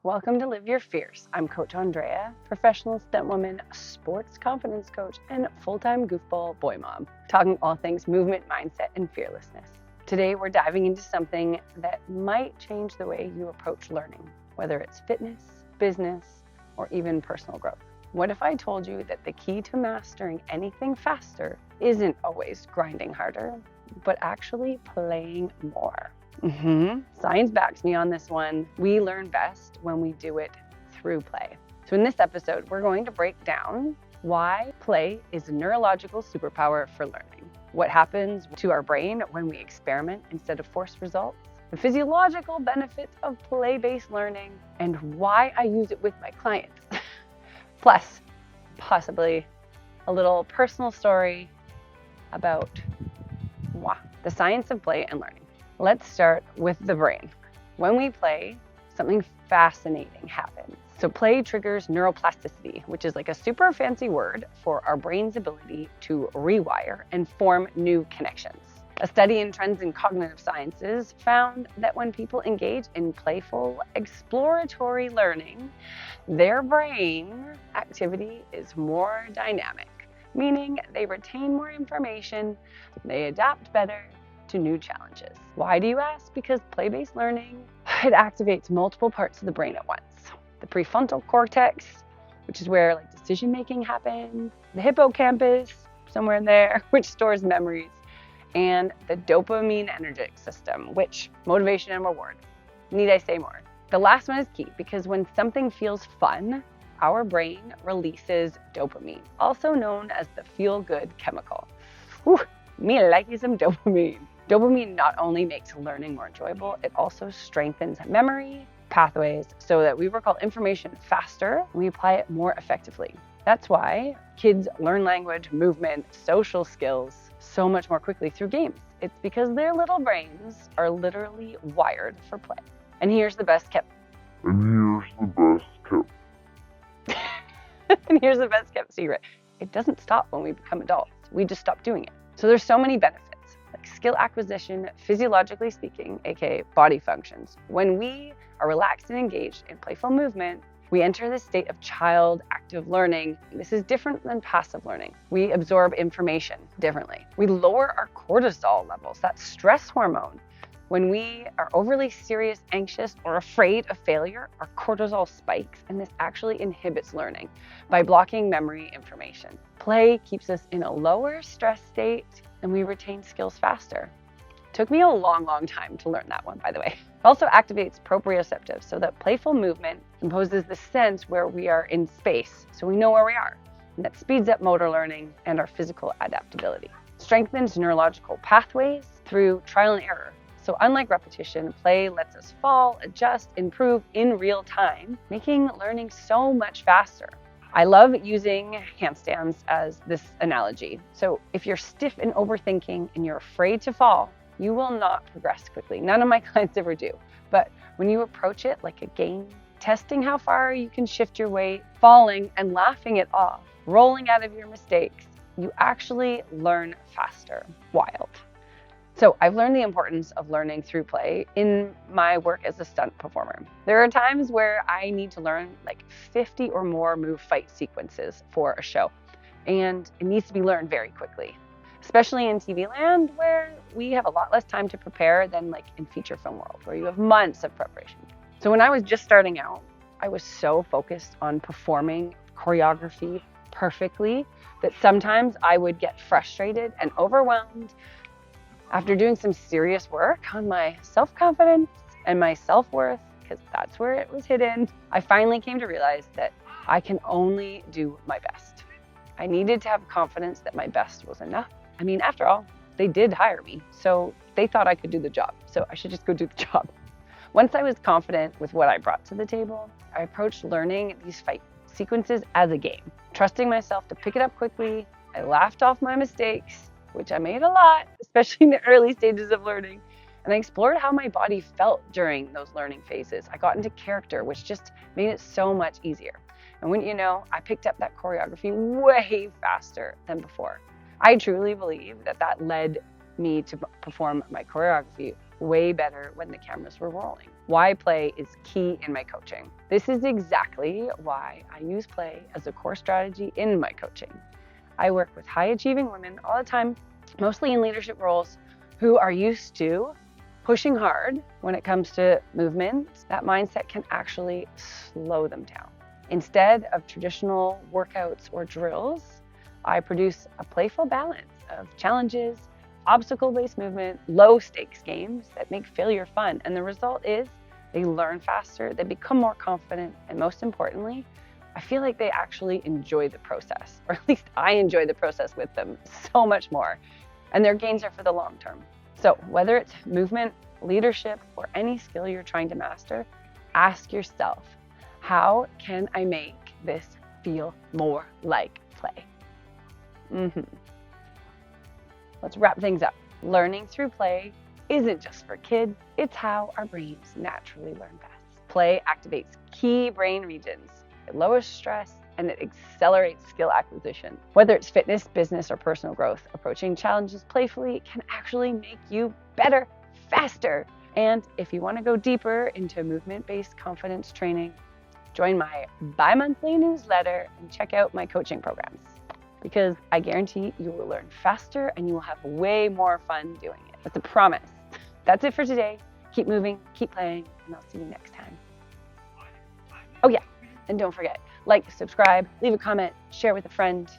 Welcome to Live Your Fierce. I'm Coach Andrea, professional stunt woman, sports confidence coach, and full-time goofball boy mom, talking all things movement, mindset, and fearlessness. Today, we're diving into something that might change the way you approach learning, whether it's fitness, business, or even personal growth. What if I told you that the key to mastering anything faster isn't always grinding harder, but actually playing more? Science backs me on this one. We learn best when we do it through play. So in this episode, we're going to break down why play is a neurological superpower for learning, what happens to our brain when we experiment instead of forced results, the physiological benefits of play-based learning, and why I use it with my clients. Plus, possibly a little personal story about the science of play and learning. Let's start with the brain. When we play, something fascinating happens. So play triggers neuroplasticity, which is like a super fancy word for our brain's ability to rewire and form new connections. A study in Trends in Cognitive Sciences found that when people engage in playful, exploratory learning, their brain activity is more dynamic, meaning they retain more information, they adapt better to new challenges. Why do you ask? Because play-based learning, it activates multiple parts of the brain at once. The prefrontal cortex, which is where decision-making happens, the hippocampus, somewhere in there, which stores memories, and the dopaminergic system, which motivation and reward. Need I say more? The last one is key because when something feels fun, our brain releases dopamine, also known as the feel-good chemical. Me like some dopamine. Dopamine not only makes learning more enjoyable, it also strengthens memory pathways so that we recall information faster and we apply it more effectively. That's why kids learn language, movement, social skills so much more quickly through games. It's because their little brains are literally wired for play. And here's the best kept. And here's the best kept secret. It doesn't stop when we become adults. We just stop doing it. So there's so many benefits, like skill acquisition, physiologically speaking, aka body functions. When we are relaxed and engaged in playful movement, we enter this state of child active learning. This is different than passive learning. We absorb information differently. We lower our cortisol levels, that stress hormone. When we are overly serious, anxious, or afraid of failure, our cortisol spikes, and this actually inhibits learning by blocking memory information. Play keeps us in a lower stress state, and we retain skills faster. Took me a long time to learn that one, by the way. It also activates proprioceptive, so that playful movement imposes the sense where we are in space, so we know where we are. And that speeds up motor learning and our physical adaptability. Strengthens neurological pathways through trial and error. So unlike repetition, play lets us fall, adjust, improve in real time, making learning so much faster. I love using handstands as this analogy. So if you're stiff and overthinking and you're afraid to fall, you will not progress quickly. None of my clients ever do. But when you approach it like a game, testing how far you can shift your weight, falling and laughing it off, rolling out of your mistakes, you actually learn faster. Wild. So I've learned the importance of learning through play in my work as a stunt performer. There are times where I need to learn 50 or more move fight sequences for a show, and it needs to be learned very quickly, especially in TV land where we have a lot less time to prepare than in feature film world where you have months of preparation. So when I was just starting out, I was so focused on performing choreography perfectly that sometimes I would get frustrated and overwhelmed. After doing some serious work on my self-confidence and my self-worth, because that's where it was hidden, I finally came to realize that I can only do my best. I needed to have confidence that my best was enough. I mean, after all, they did hire me, so they thought I could do the job, so I should just go do the job. Once I was confident with what I brought to the table, I approached learning these fight sequences as a game, trusting myself to pick it up quickly. I laughed off my mistakes, which I made a lot, especially in the early stages of learning. And I explored how my body felt during those learning phases. I got into character, which just made it so much easier. And wouldn't you know, I picked up that choreography way faster than before. I truly believe that led me to perform my choreography way better when the cameras were rolling. why play is key in my coaching. This is exactly why I use play as a core strategy in my coaching. I work with high-achieving women all the time, mostly in leadership roles, who are used to pushing hard when it comes to movement. That mindset can actually slow them down. Instead of traditional workouts or drills, I produce a playful balance of challenges, obstacle-based movement, low-stakes games that make failure fun. And the result is they learn faster, they become more confident, and most importantly, I feel like they actually enjoy the process, or at least I enjoy the process with them so much more. And their gains are for the long term. So whether it's movement, leadership, or any skill you're trying to master, ask yourself, how can I make this feel more like play? Let's wrap things up. Learning through play isn't just for kids, it's how our brains naturally learn best. Play activates key brain regions. It lowers stress and it accelerates skill acquisition. Whether it's fitness, business, or personal growth, approaching challenges playfully can actually make you better, faster. And if you want to go deeper into movement-based confidence training, join my bi-monthly newsletter and check out my coaching programs, because I guarantee you will learn faster and you will have way more fun doing it. That's a promise. That's it for today. Keep moving, keep playing, and I'll see you next time. Oh yeah, and don't forget, like, subscribe, leave a comment, share with a friend.